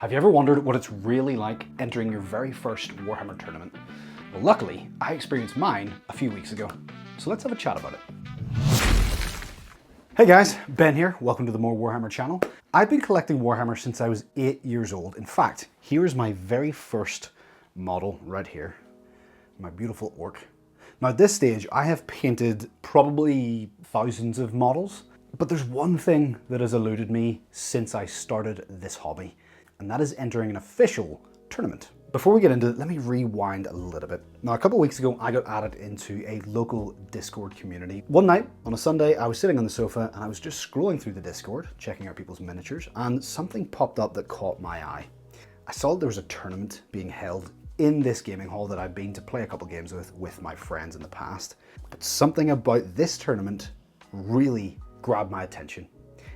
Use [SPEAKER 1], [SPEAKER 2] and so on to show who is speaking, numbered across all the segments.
[SPEAKER 1] Have you ever wondered what it's really like entering your very first Warhammer tournament? Well, luckily, I experienced mine a few weeks ago. So let's have a chat about it. Hey guys, Ben here. Welcome to the More Warhammer channel. I've been collecting Warhammer since I was 8 years old. In fact, here is my very first model right here. My beautiful orc. Now at this stage, I have painted probably thousands of models, but there's one thing that has eluded me since I started this hobby, and that is entering an official tournament. Before we get into it, let me rewind a little bit. Now, a couple of weeks ago, I got added into a local Discord community. One night, on a Sunday, I was sitting on the sofa and I was just scrolling through the Discord, checking out people's miniatures, and something popped up that caught my eye. I saw there was a tournament being held in this gaming hall that I've been to play a couple games with my friends in the past. But something about this tournament really grabbed my attention.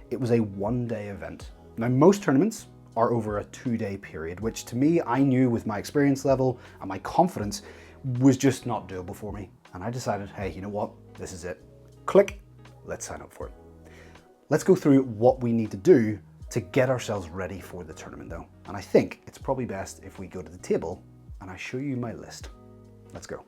[SPEAKER 1] It was a one-day event. Now, most tournaments are over a 2-day period, which to me, I knew with my experience level and my confidence was just not doable for me. And I decided, hey, you know what? This is it. Click, let's sign up for it. Let's go through what we need to do to get ourselves ready for the tournament though. And I think it's probably best if we go to the table and I show you my list. Let's go.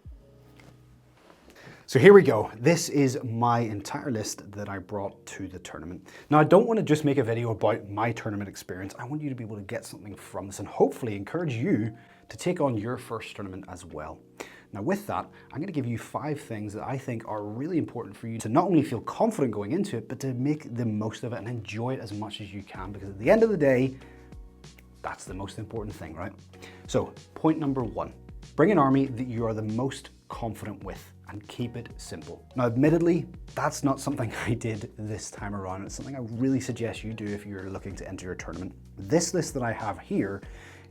[SPEAKER 1] So here we go. This is my entire list that I brought to the tournament. Now, I don't want to just make a video about my tournament experience. I want you to be able to get something from this and hopefully encourage you to take on your first tournament as well. Now with that, I'm going to give you 5 things that I think are really important for you to not only feel confident going into it, but to make the most of it and enjoy it as much as you can, because at the end of the day, that's the most important thing, right? So point number 1, bring an army that you are the most confident with and keep it simple. Now, admittedly, that's not something I did this time around. It's something I really suggest you do if you're looking to enter a tournament. This list that I have here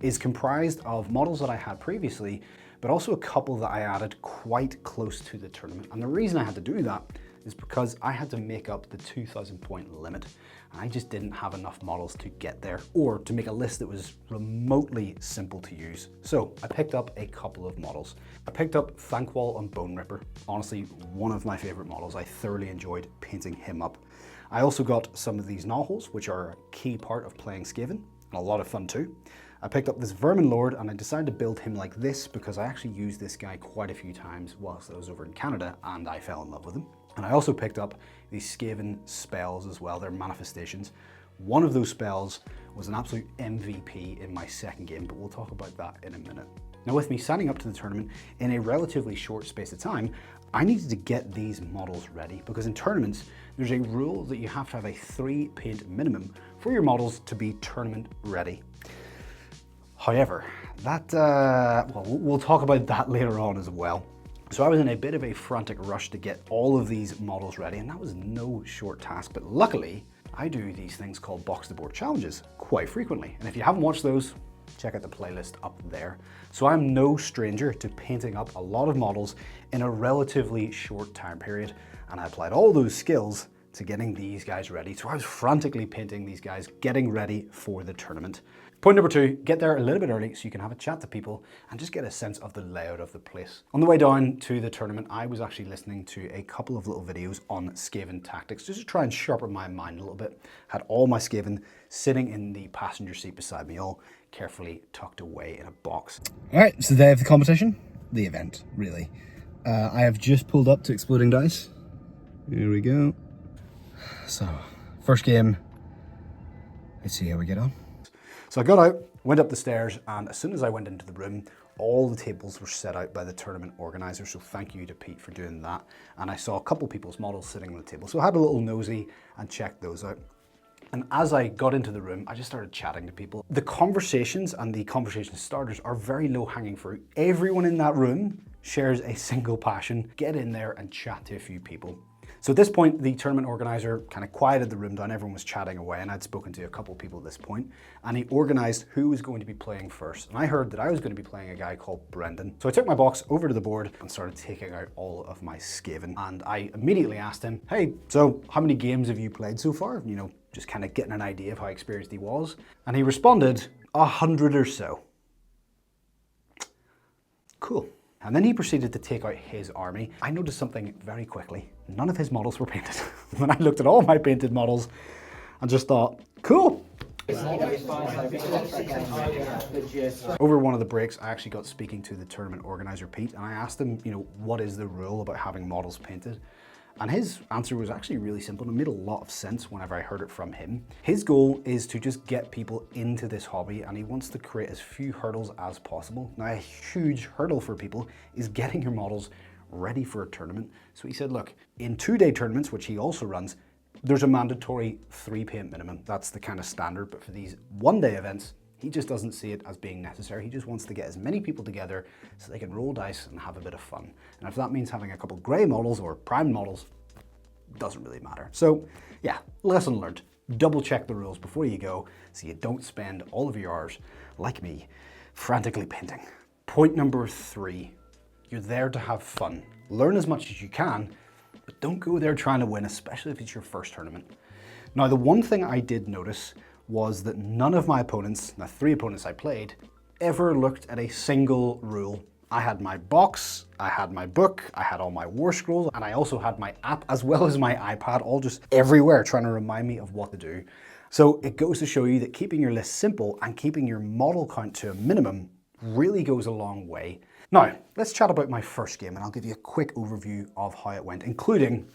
[SPEAKER 1] is comprised of models that I had previously, but also a couple that I added quite close to the tournament. And the reason I had to do that is because I had to make up the 2,000 point limit. I just didn't have enough models to get there or to make a list that was remotely simple to use. So I picked up a couple of models. I picked up Thankwall and Bone Ripper. Honestly, one of my favorite models. I thoroughly enjoyed painting him up. I also got some of these Gnawholes, which are a key part of playing Skaven, and a lot of fun too. I picked up this Vermin Lord and I decided to build him like this because I actually used this guy quite a few times whilst I was over in Canada and I fell in love with him. And I also picked up these Skaven spells as well, they're manifestations. One of those spells was an absolute MVP in my second game, but we'll talk about that in a minute. Now with me signing up to the tournament in a relatively short space of time, I needed to get these models ready because in tournaments, there's a rule that you have to have a 3 paint minimum for your models to be tournament ready. However, we'll talk about that later on as well. So I was in a bit of a frantic rush to get all of these models ready, and that was no short task, but luckily I do these things called box to board challenges quite frequently. And if you haven't watched those, check out the playlist up there. So I'm no stranger to painting up a lot of models in a relatively short time period, and I applied all those skills to getting these guys ready. So I was frantically painting these guys, getting ready for the tournament. Point number 2, get there a little bit early so you can have a chat to people and just get a sense of the layout of the place. On the way down to the tournament, I was actually listening to a couple of little videos on Skaven tactics just to try and sharpen my mind a little bit. Had all my Skaven sitting in the passenger seat beside me, all carefully tucked away in a box. All right, so the day of the competition, the event, really. I have just pulled up to Exploding Dice. Here we go. So, first game, let's see how we get on. So I got out, went up the stairs, and as soon as I went into the room, all the tables were set out by the tournament organizer, so thank you to Pete for doing that. And I saw a couple people's models sitting on the table, so I had a little nosy and checked those out. And as I got into the room, I just started chatting to people. The conversations and the conversation starters are very low-hanging fruit. Everyone in that room shares a single passion. Get in there and chat to a few people. So at this point, the tournament organizer kind of quieted the room down. Everyone was chatting away, and I'd spoken to a couple of people at this point, and he organized who was going to be playing first. And I heard that I was going to be playing a guy called Brendan. So I took my box over to the board and started taking out all of my Skaven. And I immediately asked him, hey, so how many games have you played so far? You know, just kind of getting an idea of how experienced he was. And he responded, 100 or so. Cool. And then he proceeded to take out his army. I noticed something very quickly. None of his models were painted. When I looked at all my painted models and just thought, cool, Over one of the breaks, I actually got speaking to the tournament organizer, Pete, and I asked him, what is the rule about having models painted? And his answer was actually really simple and it made a lot of sense whenever I heard it from him. His goal is to just get people into this hobby and he wants to create as few hurdles as possible. Now, a huge hurdle for people is getting your models ready for a tournament. So he said, look, in 2-day tournaments, which he also runs, there's a mandatory 3 paint minimum. That's the kind of standard, but for these 1-day events, he just doesn't see it as being necessary. He just wants to get as many people together so they can roll dice and have a bit of fun. And if that means having a couple grey models or prime models, doesn't really matter. So yeah, lesson learned. Double check the rules before you go so you don't spend all of your hours, like me, frantically painting. Point number 3, you're there to have fun. Learn as much as you can, but don't go there trying to win, especially if it's your first tournament. Now, the one thing I did notice was that none of my opponents, the 3 opponents I played, ever looked at a single rule. I had my box, I had my book, I had all my war scrolls, and I also had my app as well as my iPad, all just everywhere trying to remind me of what to do. So it goes to show you that keeping your list simple and keeping your model count to a minimum really goes a long way. Now, let's chat about my first game and I'll give you a quick overview of how it went, including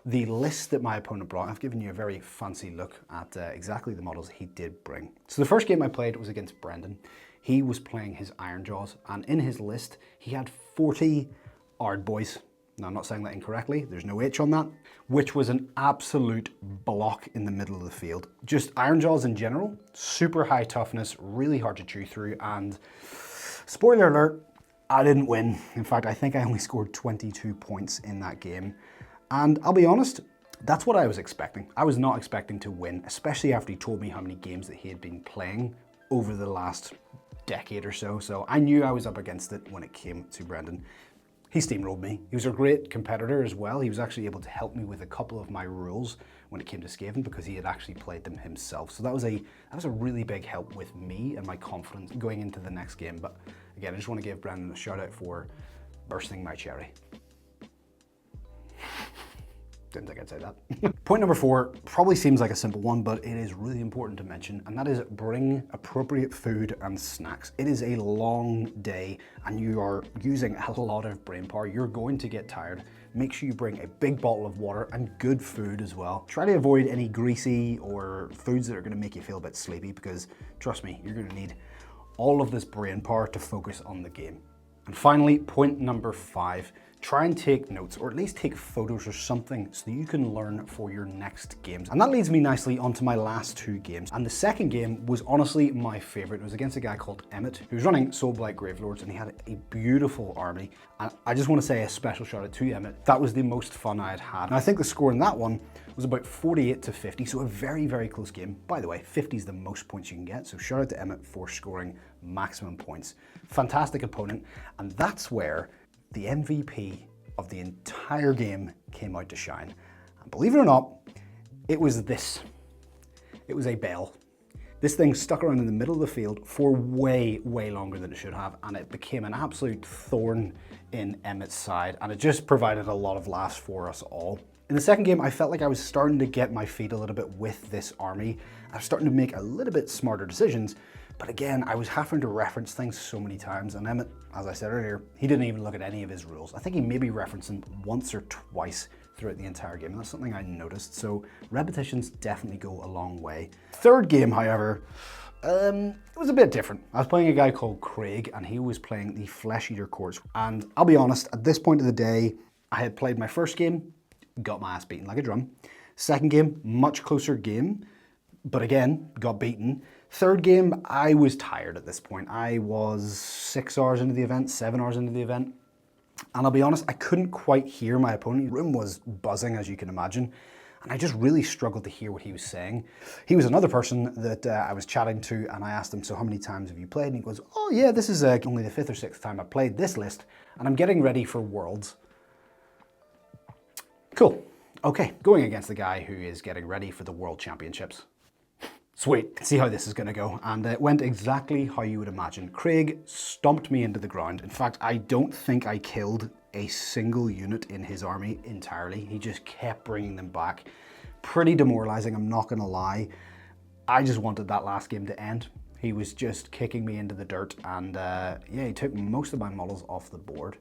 [SPEAKER 1] the list that my opponent brought. I've given you a very fancy look at exactly the models he did bring. So the first game I played was against Brendan. He was playing his Ironjaws, and in his list, he had 40 Ardboys. Now, I'm not saying that incorrectly, there's no H on that, which was an absolute block in the middle of the field. Just Ironjaws in general, super high toughness, really hard to chew through, and spoiler alert, I didn't win. In fact, I think I only scored 22 points in that game. And I'll be honest, that's what I was expecting. I was not expecting to win, especially after he told me how many games that he had been playing over the last decade or so. So I knew I was up against it when it came to Brendan. He steamrolled me. He was a great competitor as well. He was actually able to help me with a couple of my rules when it came to Skaven because he had actually played them himself. So that was a really big help with me and my confidence going into the next game. But again, I just want to give Brendan a shout out for bursting my cherry. Didn't think I'd say that. Point number 4 probably seems like a simple one, but it is really important to mention, and that is bring appropriate food and snacks. It is a long day and you are using a lot of brain power. You're going to get tired. Make sure you bring a big bottle of water and good food as well. Try to avoid any greasy or foods that are going to make you feel a bit sleepy because trust me, you're going to need all of this brain power to focus on the game. And finally, point number 5, try and take notes, or at least take photos or something so that you can learn for your next games. And that leads me nicely onto my last 2 games. And the second game was honestly my favorite. It was against a guy called Emmett, who was running Soulblight Gravelords, and he had a beautiful army. And I just want to say a special shout out to Emmett. That was the most fun I had had. And I think the score in that one was about 48 to 50, so a very, very close game. By the way, 50 is the most points you can get, so shout out to Emmett for scoring maximum points. Fantastic opponent, and that's where the MVP of the entire game came out to shine. And believe it or not, it was this. It was a bell. This thing stuck around in the middle of the field for way, way longer than it should have, and it became an absolute thorn in Emmett's side, and it just provided a lot of laughs for us all. In the second game, I felt like I was starting to get my feet a little bit with this army. I was starting to make a little bit smarter decisions, but again, I was having to reference things so many times, and Emmett, as I said earlier, he didn't even look at any of his rules. I think he maybe referenced them once or twice throughout the entire game, and that's something I noticed, so repetitions definitely go a long way. Third game, however, it was a bit different. I was playing a guy called Craig, and he was playing the Flesh Eater Courts, and I'll be honest, at this point of the day, I had played my first game, got my ass beaten like a drum. Second game, much closer game, but again, got beaten. Third game, I was tired at this point. I was 6 hours into the event, 7 hours into the event. And I'll be honest, I couldn't quite hear my opponent. The room was buzzing, as you can imagine. And I just really struggled to hear what he was saying. He was another person that I was chatting to, and I asked him, so how many times have you played? And he goes, oh yeah, this is only the 5th or 6th time I've played this list, and I'm getting ready for Worlds. Cool. Okay, going against the guy who is getting ready for the World Championships. Sweet, see how this is gonna go. And it went exactly how you would imagine. Craig stomped me into the ground. In fact, I don't think I killed a single unit in his army entirely. He just kept bringing them back. Pretty demoralizing, I'm not gonna lie. I just wanted that last game to end. He was just kicking me into the dirt, and yeah, he took most of my models off the board.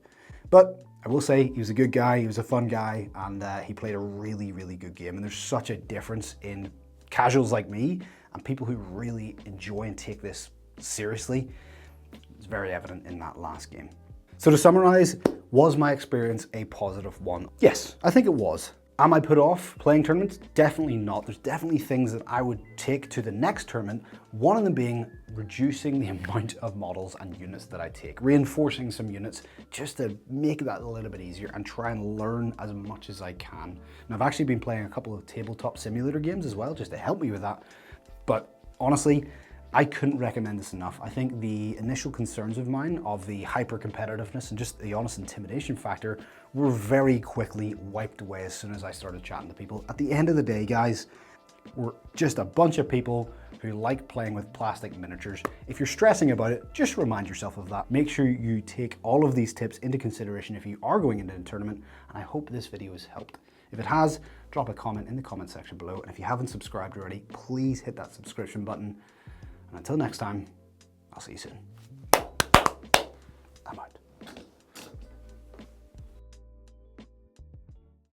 [SPEAKER 1] But I will say, he was a good guy, he was a fun guy, and he played a really, really good game. And there's such a difference in casuals like me and people who really enjoy and take this seriously. It's very evident in that last game. So to summarize, was my experience a positive one? Yes, I think it was. Am I put off playing tournaments? Definitely not. There's definitely things that I would take to the next tournament, one of them being reducing the amount of models and units that I take, reinforcing some units just to make that a little bit easier and try and learn as much as I can. And I've actually been playing a couple of tabletop simulator games as well, just to help me with that. But honestly, I couldn't recommend this enough. I think the initial concerns of mine of the hyper competitiveness and just the honest intimidation factor were very quickly wiped away as soon as I started chatting to people. At the end of the day, guys, we're just a bunch of people who like playing with plastic miniatures. If you're stressing about it, just remind yourself of that. Make sure you take all of these tips into consideration if you are going into a tournament, and I hope this video has helped. If it has, drop a comment in the comment section below, and if you haven't subscribed already, please hit that subscription button. And until next time, I'll see you soon. I'm out.